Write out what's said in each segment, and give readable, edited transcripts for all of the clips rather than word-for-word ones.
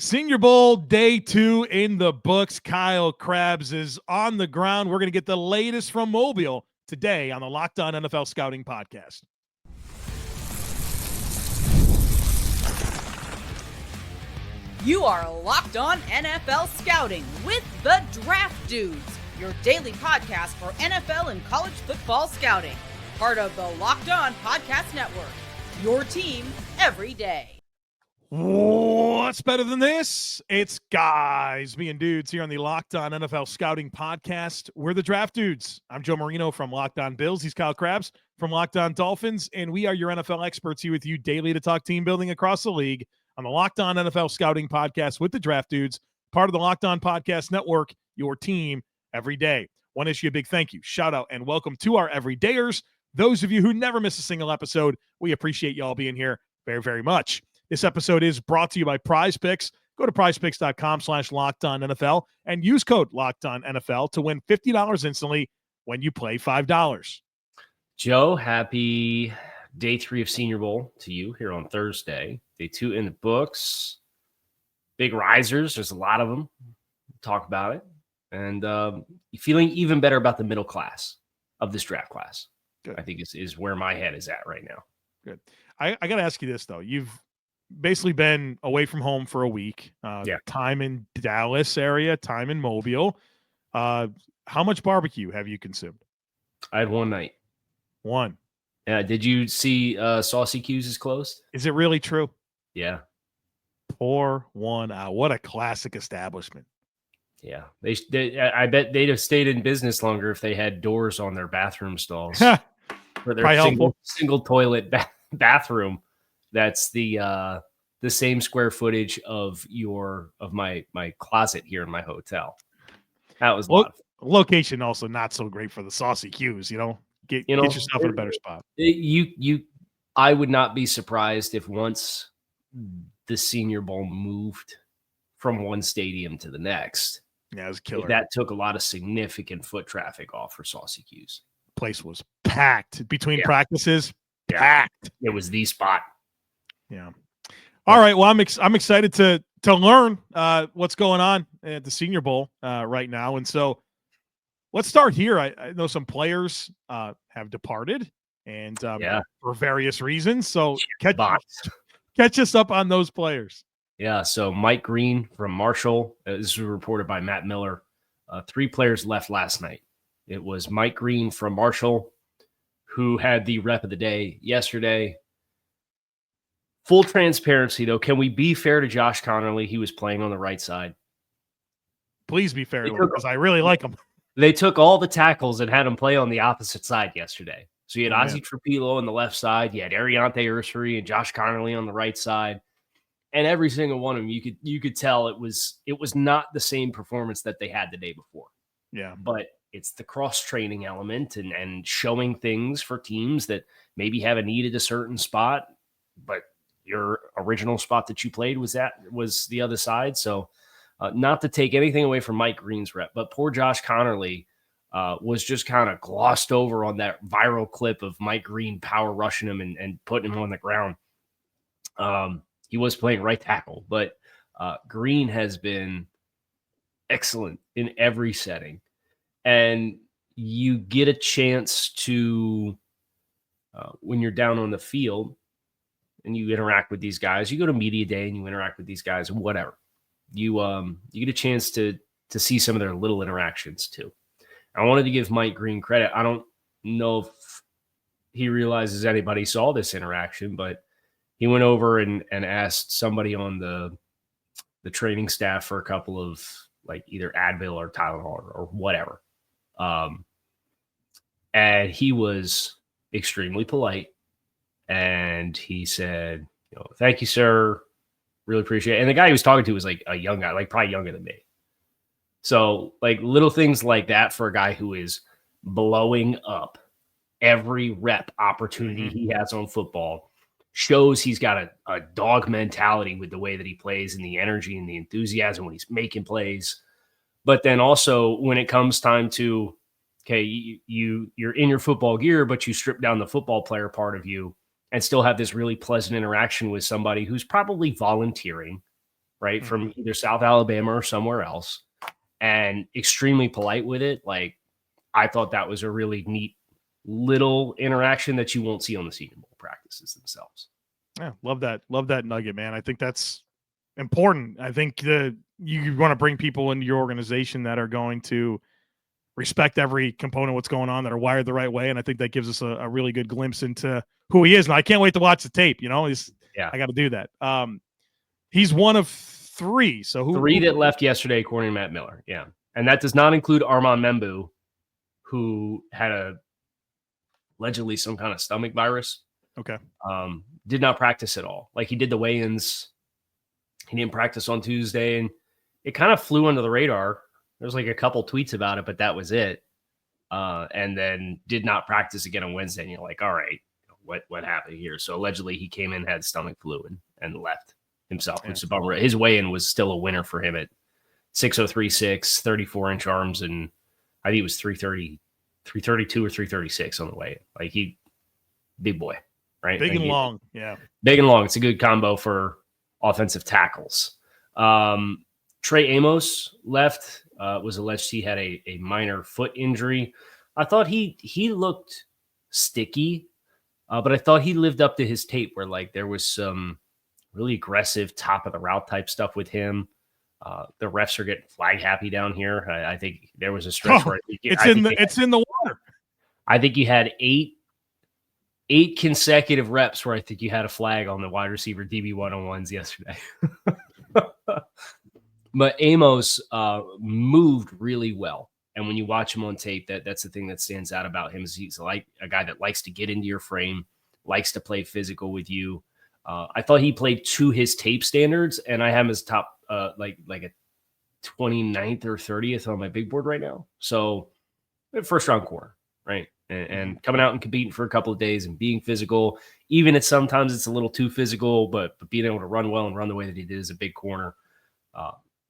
Senior Bowl day 2 in the books. Kyle Krabs is on the ground. We're going to get the latest from Mobile today on the Locked On NFL Scouting Podcast. You are Locked On NFL Scouting with the Draft Dudes, your daily podcast for NFL and college football scouting. Part of the Locked On Podcast Network, your team every day. What's better than this? It's guys being dudes here on the Locked On NFL Scouting Podcast. We're the Draft Dudes. I'm Joe Marino from Locked On Bills. He's Kyle Krabs from Locked On Dolphins, and we are your NFL experts here with you daily to talk team building across the league on the Locked On NFL Scouting Podcast with the Draft Dudes, part of the Locked On Podcast Network, your team every day. Want to issue a big thank you, shout out, and welcome to our everydayers. Those of you who never miss a single episode, we appreciate y'all being here very, very much. This episode is brought to you by Prize Picks. Go to prizepicks.com/LockedOnNFL and use code LockedOnNFL to win $50 instantly when you play $5. Joe, happy day 3 of Senior Bowl to you here on Thursday. Day 2 in the books. Big risers. There's a lot of them. Talk about it. And feeling even better about the middle class of this draft class. Good. I think is where my head is at right now. Good. I got to ask you this, though. You've basically been away from home for a week. Time in Dallas area, time in Mobile. How much barbecue have you consumed? I had one night. One. Did you see Saucy Q's is closed? Is it really true? Yeah. Pour one out. What a classic establishment. Yeah. I bet they'd have stayed in business longer if they had doors on their bathroom stalls. For their single toilet bathroom. That's the same square footage of my closet here in my hotel. That was location also not so great for the Saucy Q's, Get yourself in a better spot. I would not be surprised if once the Senior Bowl moved from one stadium to the next. Yeah, it was killer. That took a lot of significant foot traffic off for Saucy Q's. Place was packed between practices. Packed. It was the spot. Yeah. All right. Well, I'm excited to learn what's going on at the Senior Bowl right now, and so let's start here. I know some players have departed, and for various reasons. So catch us up on those players. Yeah. So Mike Green from Marshall. This was reported by Matt Miller. 3 players left last night. It was Mike Green from Marshall, who had the rep of the day yesterday. Full transparency, though, can we be fair to Josh Connerly? He was playing on the right side. Please be fair to him because I really like him. They took all the tackles and had him play on the opposite side yesterday. So you had Ozzie Trapilo on the left side. You had Ariante Ursary and Josh Connerly on the right side. And every single one of them, you could tell it was not the same performance that they had the day before. Yeah. But it's the cross-training element and showing things for teams that maybe have a need at a certain spot, but your original spot that you played was the other side. So not to take anything away from Mike Green's rep, but poor Josh Connerly was just kind of glossed over on that viral clip of Mike Green power rushing him and putting him on the ground. He was playing right tackle, but Green has been excellent in every setting. And you get a chance to, when you're down on the field and you interact with these guys, you go to media day and you interact with these guys, whatever. You get a chance to see some of their little interactions too. I wanted to give Mike Green credit. I don't know if he realizes anybody saw this interaction, but he went over and asked somebody on the training staff for a couple of like either Advil or Tylenol or whatever. And he was extremely polite. And he said, thank you, sir. Really appreciate it. And the guy he was talking to was like a young guy, like probably younger than me. So like little things like that for a guy who is blowing up every rep opportunity he has on football shows he's got a dog mentality with the way that he plays and the energy and the enthusiasm when he's making plays. But then also when it comes time to, okay, you're in your football gear, but you strip down the football player part of you and still have this really pleasant interaction with somebody who's probably volunteering right, from either South Alabama or somewhere else, and extremely polite with it. Like, I thought that was a really neat little interaction that you won't see on the Senior Bowl practices themselves. Yeah, love that nugget, man. I think that's important. I think that you want to bring people into your organization that are going to respect every component of what's going on, that are wired the right way. And I think that gives us a really good glimpse into who he is. And I can't wait to watch the tape. I got to do that. He's one of three. So three that left yesterday, according to Matt Miller. Yeah. And that does not include Armand Membu, who had allegedly some kind of stomach virus. Okay. Did not practice at all. Like, he did the weigh-ins. He didn't practice on Tuesday, and it kind of flew under the radar. There's like a couple tweets about it, but that was it. And then did not practice again on Wednesday. And you're like, all right, what happened here? So allegedly he came in, had stomach flu, and left himself, which is a bummer. His weigh-in was still a winner for him at 6'0", 34-inch arms, and I think it was 332 or 336 on the way. Like, big boy, right? Big and long. Yeah. Big and long. It's a good combo for offensive tackles. Trey Amos left, was alleged he had a minor foot injury. I thought he looked sticky, but I thought he lived up to his tape, where like there was some really aggressive top of the route type stuff with him. The refs are getting flag happy down here. I think there was a stretch where it's in the water. I think you had eight consecutive reps where I think you had a flag on the wide receiver DB 1-on-1s yesterday. But Amos moved really well. And when you watch him on tape, that's the thing that stands out about him, is he's like a guy that likes to get into your frame, likes to play physical with you. I thought he played to his tape standards, and I have him as top like a 29th or 30th on my big board right now. So first round corner, right? And coming out and competing for a couple of days and being physical, even if sometimes it's a little too physical, but being able to run well and run the way that he did as a big corner,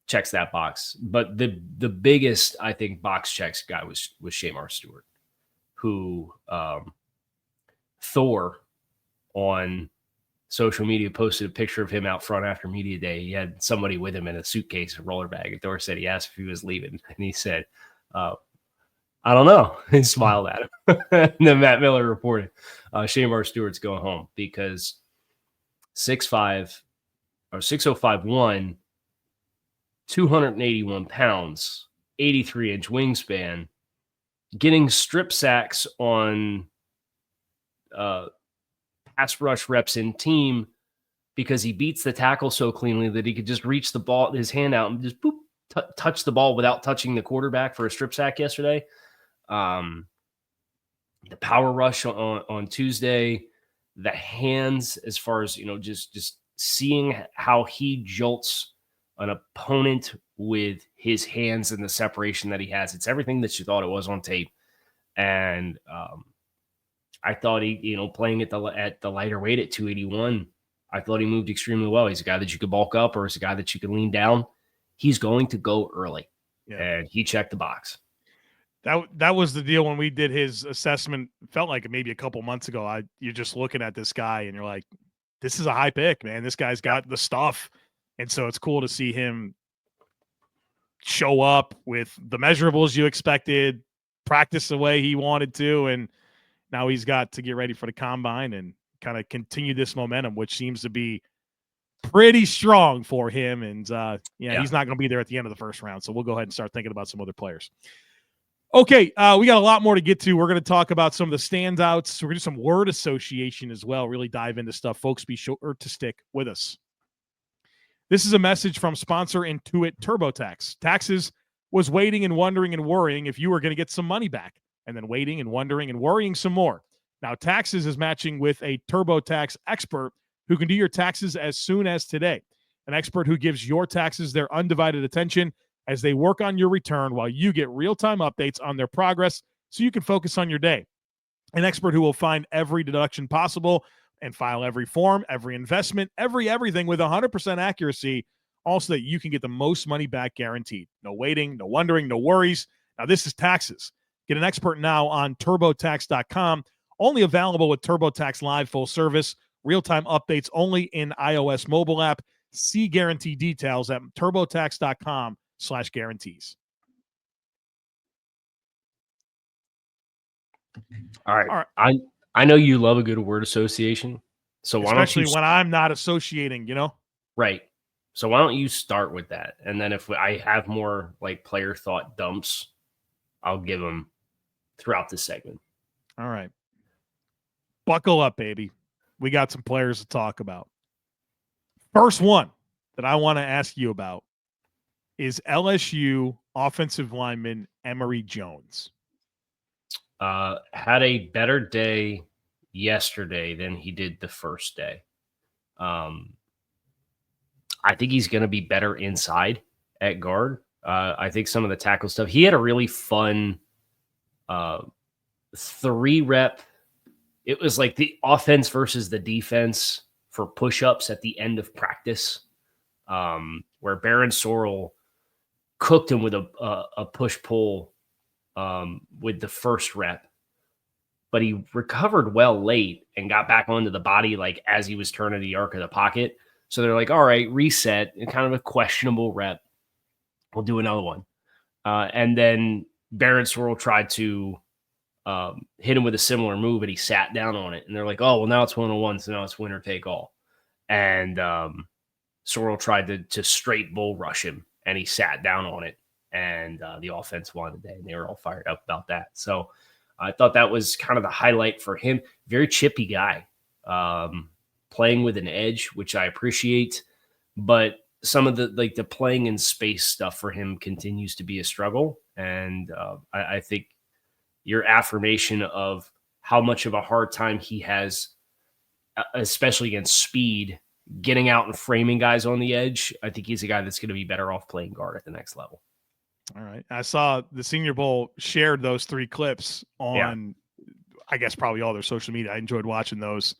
checks that box. But the biggest, I think, box checks guy was Shamar Stewart, who Thor on social media posted a picture of him out front after media day. He had somebody with him in a suitcase, a roller bag. And Thor said he asked if he was leaving, and he said, I don't know. He smiled at him. And then Matt Miller reported Shamar Stewart's going home because 6'5" or 6'051", 281 pounds, 83-inch wingspan, getting strip sacks on pass rush reps in team because he beats the tackle so cleanly that he could just reach the ball, his hand out, and just boop, touch the ball without touching the quarterback for a strip sack yesterday. The power rush on Tuesday, the hands, as far as, just seeing how he jolts an opponent with his hands and the separation that he has. It's everything that you thought it was on tape. And I thought he, playing at the lighter weight at 281, I thought he moved extremely well. He's a guy that you could bulk up, or he's a guy that you could lean down. He's going to go early. Yeah. And he checked the box. That was the deal when we did his assessment. Felt like maybe a couple months ago. You're just looking at this guy and you're like, this is a high pick, man. This guy's got the stuff. And so it's cool to see him show up with the measurables you expected, practice the way he wanted to, and now he's got to get ready for the combine and kind of continue this momentum, which seems to be pretty strong for him. And he's not going to be there at the end of the first round. So we'll go ahead and start thinking about some other players. Okay, we got a lot more to get to. We're going to talk about some of the standouts. We're going to do some word association as well, really dive into stuff. Folks, be sure to stick with us. This is a message from sponsor Intuit TurboTax. Taxes was waiting and wondering and worrying if you were going to get some money back, and then waiting and wondering and worrying some more. Now, Taxes is matching with a TurboTax expert who can do your taxes as soon as today. An expert who gives your taxes their undivided attention as they work on your return while you get real-time updates on their progress so you can focus on your day. An expert who will find every deduction possible and file every form, every investment, everything with 100% accuracy, also that you can get the most money back guaranteed. No waiting, no wondering, no worries. Now, this is Taxes. Get an expert now on TurboTax.com. Only available with TurboTax Live Full Service. Real-time updates only in iOS mobile app. See guarantee details at turbotax.com/guarantees. All right. All right. I know you love a good word association. So why don't Especially you when I'm not associating, right. So why don't you start with that? And then if I have more like player thought dumps, I'll give them throughout the segment. All right. Buckle up, baby. We got some players to talk about. First one that I want to ask you about is LSU offensive lineman Emory Jones. Had a better day yesterday than he did the first day. I think he's going to be better inside at guard. I think some of the tackle stuff, he had a really fun 3-rep. It was like the offense versus the defense for push-ups at the end of practice, where Baron Sorrell cooked him with a push-pull with the first rep. But he recovered well late and got back onto the body like as he was turning the arc of the pocket. So they're like, all right, reset, kind of a questionable rep. We'll do another one. And then Baron Sorrell tried to hit him with a similar move, and he sat down on it. And they're like, oh, well, now it's 1-on-1, so now it's winner take all. And Sorrell tried to straight bull rush him, and he sat down on it. And the offense won the day, and they were all fired up about that. So I thought that was kind of the highlight for him. Very chippy guy, playing with an edge, which I appreciate. But some of the playing in space stuff for him continues to be a struggle. And I think your affirmation of how much of a hard time he has, especially against speed, getting out and framing guys on the edge, I think he's a guy that's going to be better off playing guard at the next level. All right. I saw the Senior Bowl shared those 3 clips on, I guess, probably all their social media. I enjoyed watching those.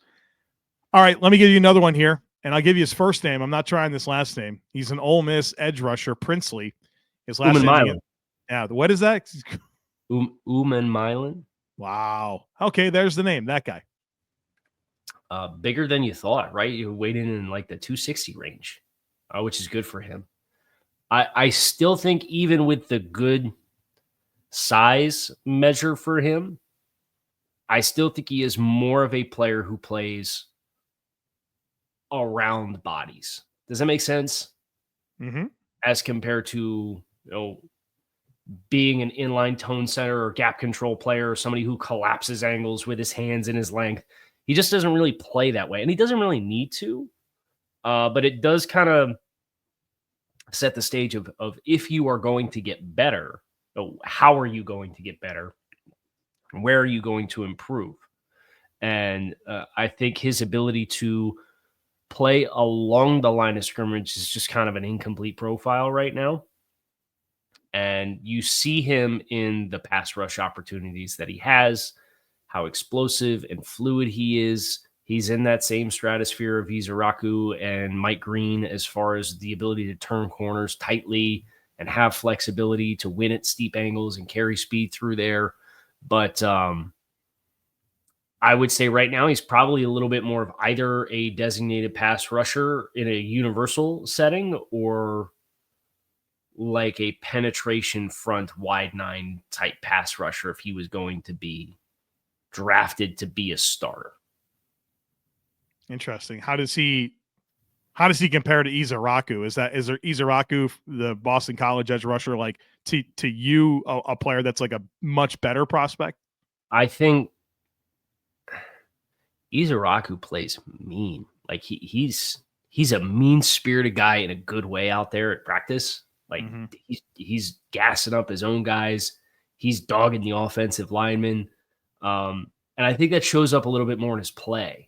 All right. Let me give you another one here, and I'll give you his first name. I'm not trying this last name. He's an Ole Miss edge rusher, Princely. His last name. Yeah. What is that? Uman Milan. Wow. Okay. There's the name. That guy. Bigger than you thought, right? You weighed in like the 260 range, which is good for him. I still think even with the good size measure for him, I still think he is more of a player who plays around bodies. Does that make sense? Mm-hmm. As compared to being an inline tone center or gap control player or somebody who collapses angles with his hands and his length. He just doesn't really play that way, and he doesn't really need to. But it does kind of set the stage of if you are going to get better, how are you going to get better? Where are you going to improve? And I think his ability to play along the line of scrimmage is just kind of an incomplete profile right now. And you see him in the pass rush opportunities that he has, how explosive and fluid he is. He's in that same stratosphere of Izaraku and Mike Green as far as the ability to turn corners tightly and have flexibility to win at steep angles and carry speed through there. But I would say right now he's probably a little bit more of either a designated pass rusher in a universal setting or like a penetration front wide 9 type pass rusher if he was going to be drafted to be a starter. Interesting. How does he compare to Izaraku? Is there Izaraku, the Boston College edge rusher, like to you a player that's like a much better prospect? I think Izaraku plays mean. Like he's a mean-spirited guy in a good way out there at practice. Like he's gassing up his own guys. He's dogging the offensive linemen. And I think that shows up a little bit more in his play.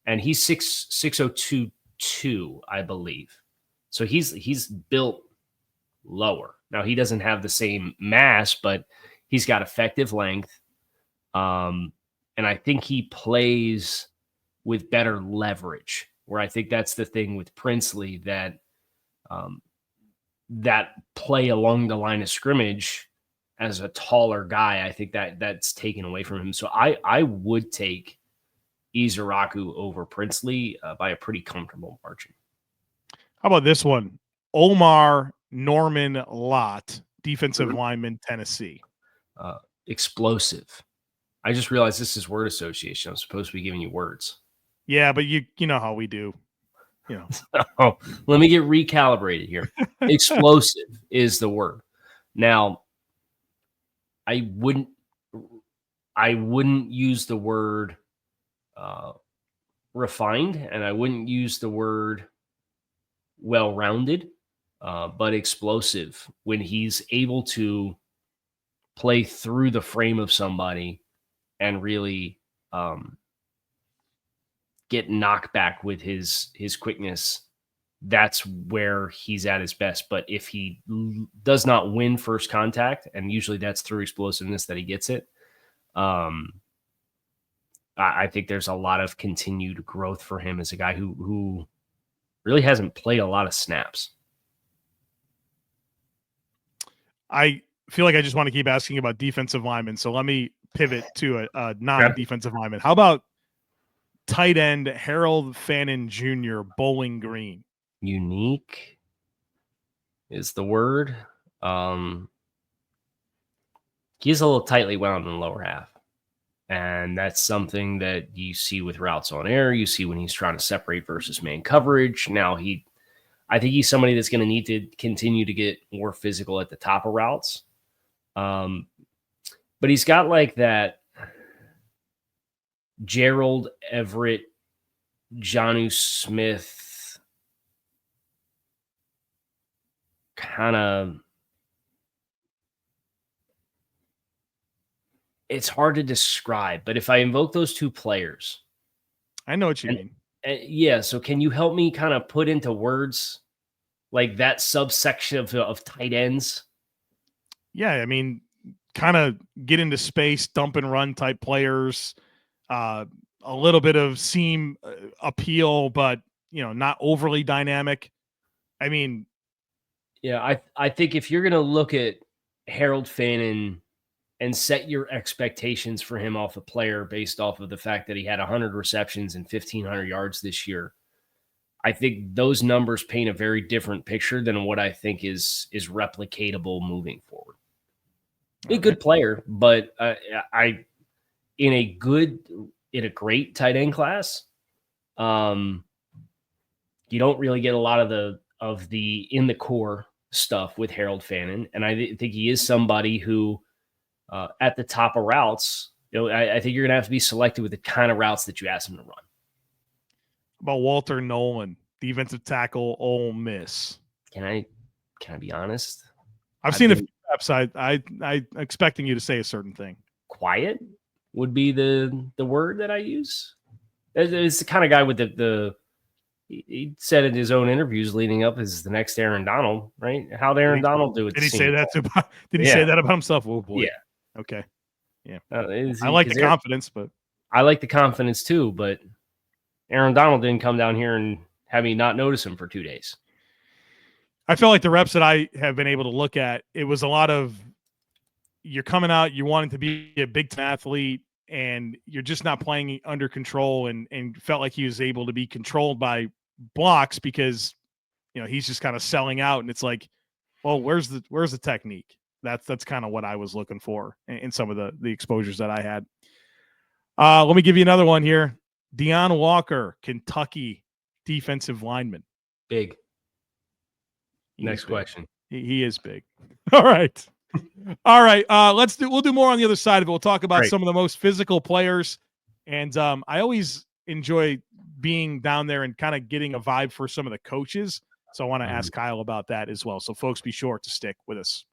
And he's 6'02", I believe. So he's built lower. Now he doesn't have the same mass, but he's got effective length. And I think he plays with better leverage, where I think that's the thing with Princely that that play along the line of scrimmage as a taller guy, I think that's taken away from him. So I would take Izaraku over Princely by a pretty comfortable margin. How about this one? Omar Norman-Lott, defensive lineman, Tennessee. Explosive. I just realized this is word association. I'm supposed to be giving you words. Yeah, but you know how we do. Oh, let me get recalibrated here. Explosive is the word. Now, I wouldn't use the word refined, and I wouldn't use the word well-rounded, but explosive when he's able to play through the frame of somebody and really get knocked back with his quickness. That's where he's at his best. But if he does not win first contact, and usually that's through explosiveness that he gets it, I think there's a lot of continued growth for him as a guy who really hasn't played a lot of snaps. I feel like I just want to keep asking about defensive linemen, so let me pivot to a non-defensive lineman. How about tight end Harold Fannin Jr., Bowling Green? Unique is the word. He's a little tightly wound in the lower half. And that's something that you see with routes on air. You see when he's trying to separate versus man coverage. Now, I think he's somebody that's going to need to continue to get more physical at the top of routes. But he's got like that Gerald Everett, Jonnu Smith kind of. It's hard to describe, but if I invoke those two players, I know what you mean. Yeah. So can you help me kind of put into words like that subsection of tight ends? Yeah. I mean, kind of get into space, dump and run type players, a little bit of seam appeal, but not overly dynamic. I mean, yeah, I think if you're going to look at Harold Fannin and set your expectations for him off a player based off of the fact that he had 100 receptions and 1,500 yards this year, I think those numbers paint a very different picture than what I think is replicatable moving forward. A good player, but in a great tight end class, you don't really get a lot of the in the core stuff with Harold Fannin, and I think he is somebody who. At the top of routes, I think you're going to have to be selective with the kind of routes that you ask him to run. About Walter Nolan, defensive tackle, Ole Miss. Can I be honest? I've seen a few reps. I expecting you to say a certain thing. Quiet would be the word that I use. It's the kind of guy with he said in his own interviews leading up is the next Aaron Donald, right? How'd Aaron Donald do it? Did he say that say that about himself? Oh boy. Yeah. Okay. Yeah. I like the confidence, but I like the confidence too, but Aaron Donald didn't come down here and have me not notice him for 2 days. I feel like the reps that I have been able to look at, it was a lot of you're coming out, you wanting to be a big time athlete, and you're just not playing under control, and felt like he was able to be controlled by blocks because he's just kind of selling out, and it's like, well, where's the technique? That's kind of what I was looking for in some of the exposures that I had. Let me give you another one here. Deion Walker, Kentucky defensive lineman. Big. Next question. He is big. All right. All right. We'll do more on the other side of it. We'll talk about some of the most physical players. And I always enjoy being down there and kind of getting a vibe for some of the coaches. So I want to ask Kyle about that as well. So folks, be sure to stick with us.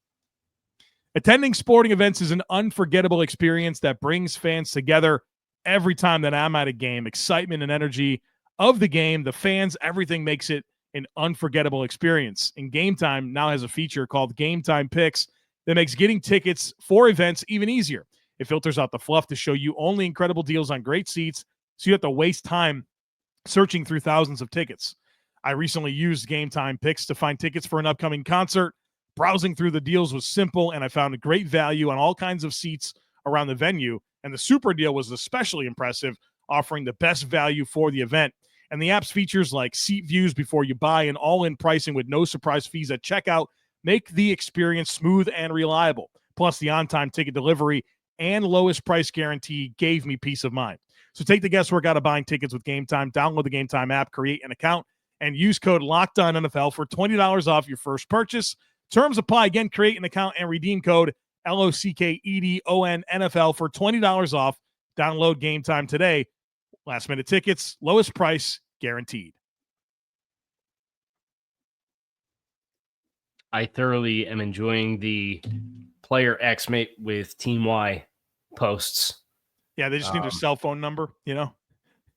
Attending sporting events is an unforgettable experience that brings fans together every time that I'm at a game. Excitement and energy of the game, the fans, everything makes it an unforgettable experience. And Game Time now has a feature called Game Time Picks that makes getting tickets for events even easier. It filters out the fluff to show you only incredible deals on great seats, so you have to waste time searching through thousands of tickets. I recently used Game Time Picks to find tickets for an upcoming concert. Browsing through the deals was simple, and I found a great value on all kinds of seats around the venue. And the super deal was especially impressive, offering the best value for the event. And the app's features like seat views before you buy and all-in pricing with no surprise fees at checkout make the experience smooth and reliable. Plus, the on-time ticket delivery and lowest price guarantee gave me peace of mind. So take the guesswork out of buying tickets with Game Time. Download the Game Time app, create an account, and use code LOCKEDONNFL for $20 off your first purchase. Terms apply. Again, create an account and redeem code LOCKEDON NFL for $20 off. Download Game Time today. Last minute tickets, lowest price guaranteed. I thoroughly am enjoying the player X mate with Team Y posts. Yeah, they just need their cell phone number,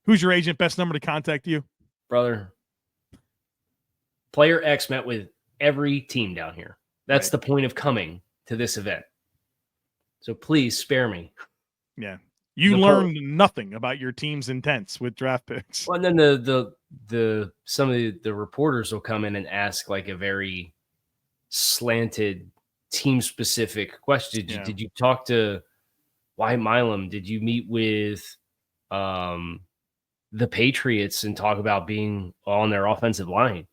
Who's your agent? Best number to contact you? Brother, player X met with every team down here. That's the point of coming to this event. So please spare me. Yeah. You learned nothing about your team's intents with draft picks. Well, and then some of the reporters will come in and ask like a very slanted team specific question. Did you talk to Wyatt Milam? Did you meet with the Patriots and talk about being on their offensive line?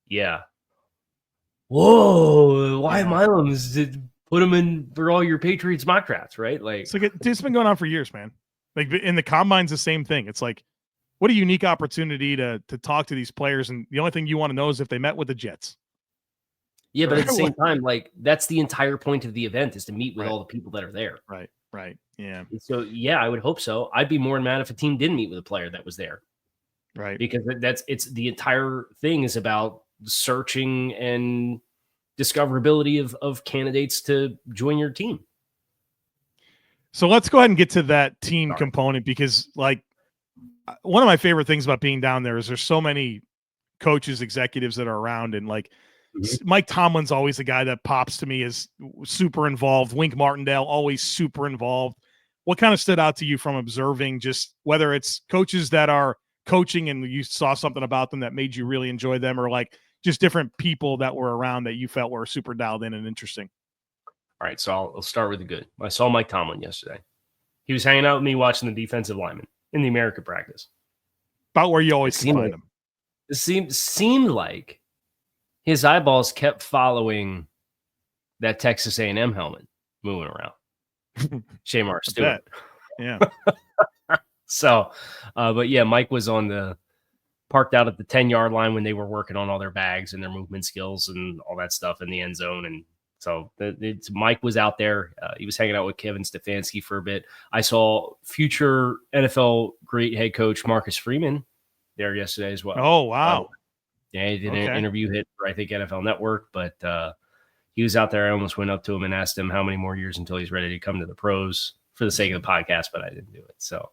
Yeah. Whoa, Wyatt Milam did put him in for all your Patriots mock drafts, right? Like, it's been going on for years, man. Like in the combine's the same thing. It's like, what a unique opportunity to talk to these players, and the only thing you want to know is if they met with the Jets. Yeah, but at the same time, like that's the entire point of the event is to meet with all the people that are there. Right. Yeah. So yeah, I would hope so. I'd be more than mad if a team didn't meet with a player that was there. Right. Because it's the entire thing is about searching and discoverability of candidates to join your team. So let's go ahead and get to that team component, because like one of my favorite things about being down there is there's so many coaches, executives that are around, and like Mike Tomlin's always the guy that pops to me as super involved. Wink Martindale, always super involved. What kind of stood out to you from observing, just whether it's coaches that are coaching and you saw something about them that made you really enjoy them, or like just different people that were around that you felt were super dialed in and interesting? All right, so I'll start with the good. I saw Mike Tomlin yesterday. He was hanging out with me watching the defensive lineman in the American practice. About where you always can find him. It seemed like his eyeballs kept following that Texas A&M helmet moving around. Shamar Stewart. Yeah. So, but yeah, Mike was parked out at the 10-yard line when they were working on all their bags and their movement skills and all that stuff in the end zone. And so Mike was out there. He was hanging out with Kevin Stefanski for a bit. I saw future NFL great head coach Marcus Freeman there yesterday as well. Oh, wow. Yeah, he did an interview hit for, I think, NFL Network, but he was out there. I almost went up to him and asked him how many more years until he's ready to come to the pros for the sake of the podcast, but I didn't do it. So,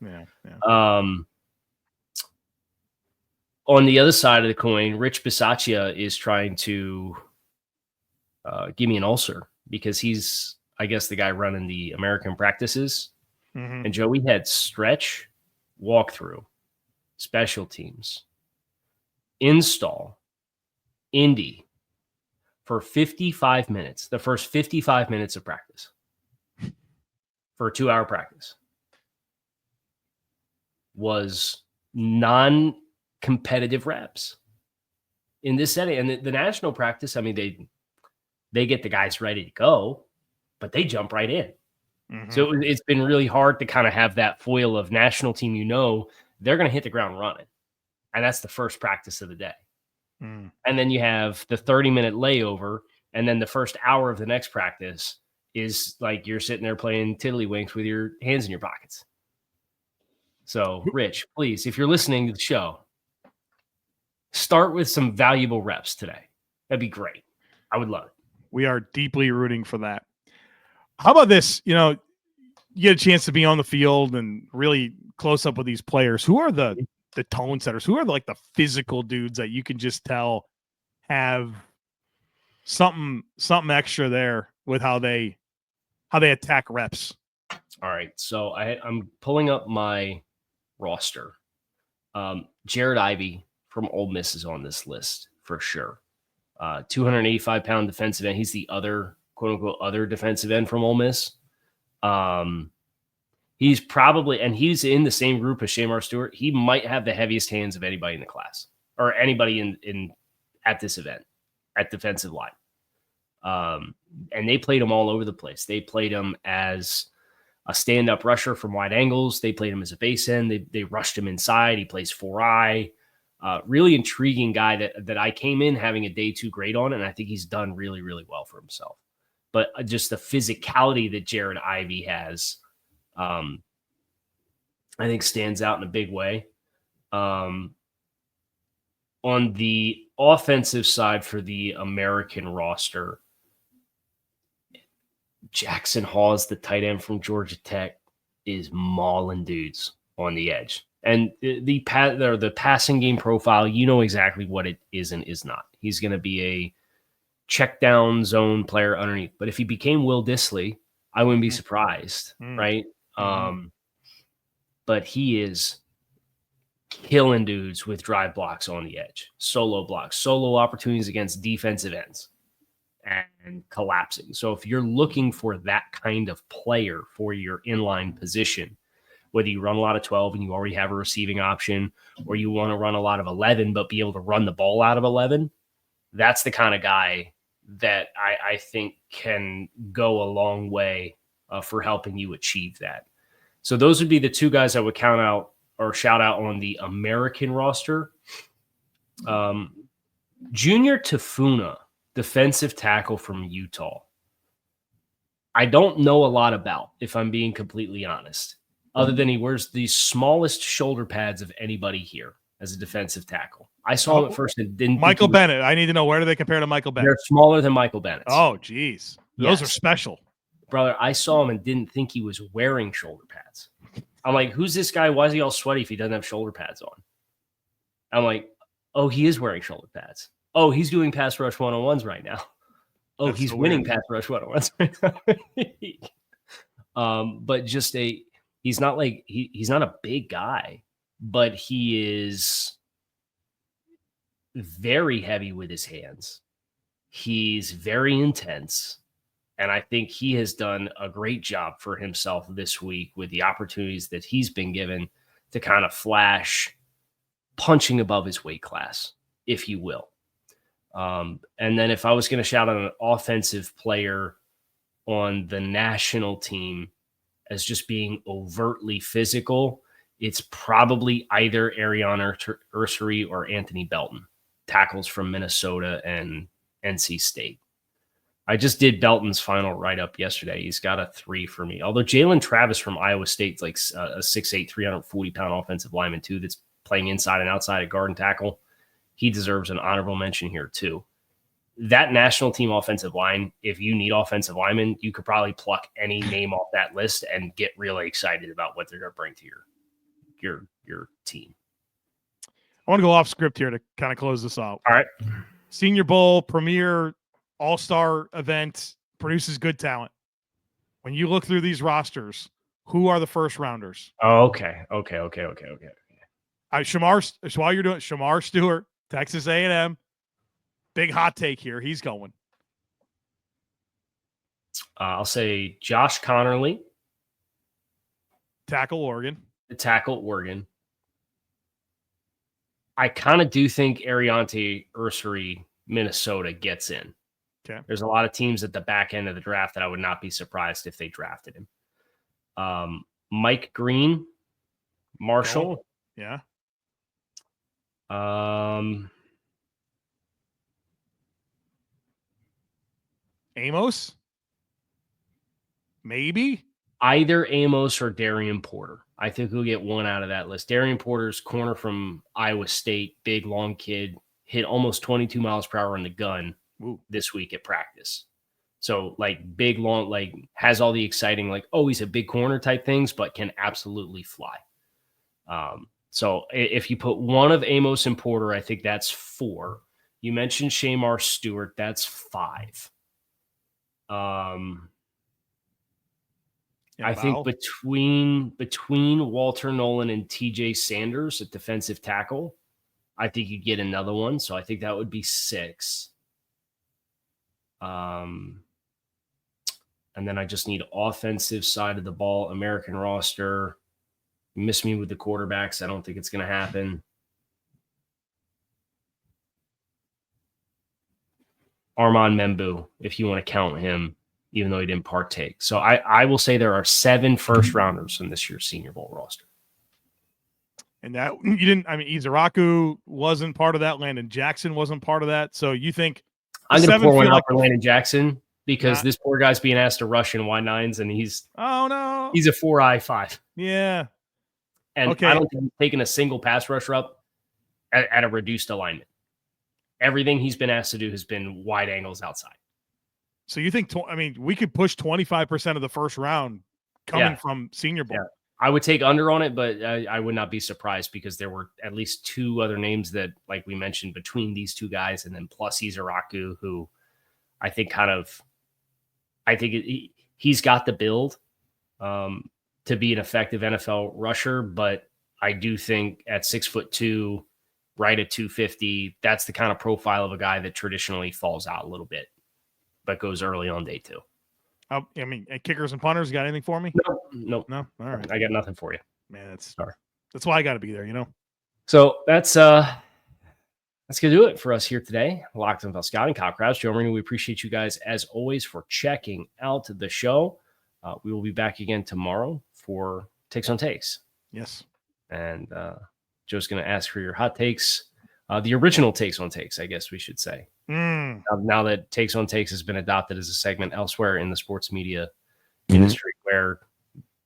on the other side of the coin, Rich Bisaccia is trying to give me an ulcer because he's, I guess, the guy running the American practices. Mm-hmm. And Joe, we had stretch, walkthrough, special teams, install, Indy for 55 minutes, the first 55 minutes of practice for a 2-hour practice was non-competitive reps in this setting. And the national practice, I mean, they get the guys ready to go, but they jump right in. Mm-hmm. So it's been really hard to kind of have that foil of national team, they're going to hit the ground running. And that's the first practice of the day. Mm. And then you have the 30-minute layover. And then the first hour of the next practice is like you're sitting there playing tiddlywinks with your hands in your pockets. So, Rich, please, if you're listening to the show, start with some valuable reps today. That'd be great. I would love it. We are deeply rooting for that. How about this? You get a chance to be on the field and really close up with these players. Who are the tone setters? Who are like the physical dudes that you can just tell have something extra there with how they attack reps? All right. So I'm pulling up my roster. Jared Ivey from Ole Miss is on this list for sure. 285-pound defensive end. He's the other, quote unquote, other defensive end from Ole Miss. He's probably, and he's in the same group as Shamar Stewart. He might have the heaviest hands of anybody in the class or anybody in at this event at defensive line. And they played him all over the place. They played him as a stand-up rusher from wide angles. They played him as a base end. They rushed him inside. He plays 4-eye. Really intriguing guy that I came in having a day 2 grade on, and I think he's done really, really well for himself. But just the physicality that Jared Ivey has, I think stands out in a big way. On the offensive side for the American roster, Jackson Hawes, the tight end from Georgia Tech, is mauling dudes on the edge. And the passing game profile, you know exactly what it is and is not. He's going to be a check down zone player underneath. But if he became Will Dissly, I wouldn't be surprised, right? But he is killing dudes with drive blocks on the edge, solo blocks, solo opportunities against defensive ends, and collapsing. So if you're looking for that kind of player for your inline position, whether you run a lot of 12 and you already have a receiving option, or you want to run a lot of 11 but be able to run the ball out of 11, that's the kind of guy that I think can go a long way for helping you achieve that. So those would be the 2 guys I would count out or shout out on the American roster. Junior Tafuna, defensive tackle from Utah. I don't know a lot about, if I'm being completely honest, other than he wears the smallest shoulder pads of anybody here as a defensive tackle. I saw him at first and didn't. Michael Bennett. I need to know, where do they compare to Michael Bennett? They're smaller than Michael Bennett. Oh, geez. Those are special. Brother, I saw him and didn't think he was wearing shoulder pads. I'm like, who's this guy? Why is he all sweaty if he doesn't have shoulder pads on? I'm like, oh, he is wearing shoulder pads. Oh, he's doing pass rush 101s right now. Oh, that's he's winning pass rush 101s right now. But just he's not like, he's not a big guy, but he is very heavy with his hands. He's very intense. And I think he has done a great job for himself this week with the opportunities that he's been given to kind of flash punching above his weight class, if you will. And then if I was going to shout out an offensive player on the national team as just being overtly physical, it's probably either Ariana Ursary or Anthony Belton, tackles from Minnesota and NC State. I just did Belton's final write-up yesterday. He's got a 3 for me. Although Jalen Travis from Iowa State's like a 6'8", 340-pound offensive lineman too that's playing inside and outside at guard and tackle. He deserves an honorable mention here too. That national team offensive line, if you need offensive linemen, you could probably pluck any name off that list and get really excited about what they're going to bring to your team. I want to go off script here to kind of close this out. All right. Senior Bowl, premier all-star event, produces good talent. When you look through these rosters, who are the first rounders? Oh, okay. While you're doing Shamar Stewart, Texas A&M, big hot take here. He's going. I'll say Josh Connerly. Tackle Oregon. I kind of do think Ariana Ursary, Minnesota, gets in. Okay. There's a lot of teams at the back end of the draft that I would not be surprised if they drafted him. Mike Green, Marshall. Oh, yeah. Amos? Maybe? Either Amos or Darian Porter. I think we'll get one out of that list. Darian Porter's corner from Iowa State, big, long kid, hit almost 22 miles per hour in the gun this week at practice. So, like, big, long, like, has all the exciting, like, oh, he's a big corner type things, but can absolutely fly. So if you put one of Amos and Porter, I think that's 4. You mentioned Shamar Stewart. That's 5. I think between Walter Nolan and TJ Sanders at defensive tackle, I think you get another one. So I think that would be 6. And then I just need offensive side of the ball, American roster. You miss me with the quarterbacks. I don't think it's going to happen. Armand Membu, if you want to count him, even though he didn't partake. So I will say there are 7 first-rounders in this year's Senior Bowl roster. And that you didn't, I mean, Izaraku wasn't part of that. Landon Jackson wasn't part of that. So you think I'm going to pour one out like for Landon Jackson because this poor guy's being asked to rush in Y9s and he's a 4I5. Yeah. And I don't think he's taken a single pass rusher up at a reduced alignment. Everything he's been asked to do has been wide angles outside. So you think, we could push 25% of the first round coming from Senior Bowl. Yeah. I would take under on it, but I would not be surprised because there were at least 2 other names that, like we mentioned, between these 2 guys and then plus Izaraku, who I think he's got the build to be an effective NFL rusher, but I do think at 6'2", right at 250, that's the kind of profile of a guy that traditionally falls out a little bit, but goes early on day 2. Kickers and punters, you got anything for me? No. All right. I got nothing for you. Man, that's why I got to be there, So that's going to do it for us here today. Locked on NFL Scouting, Kyle Krabs, Joe Marino. We appreciate you guys, as always, for checking out the show. We will be back again tomorrow for Takes on Takes. Yes. And Joe's going to ask for your hot takes. The original Takes on Takes, I guess we should say. Now that Takes on Takes has been adopted as a segment elsewhere in the sports media industry where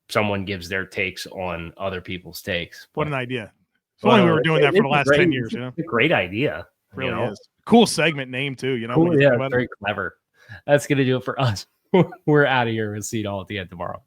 someone gives their takes on other people's takes. What an idea. If only we were doing that for the last 10 years. It's a great idea. It really is. Cool segment name too. Cool, very clever. That's going to do it for us. We're out of here. We'll see you all at the end tomorrow.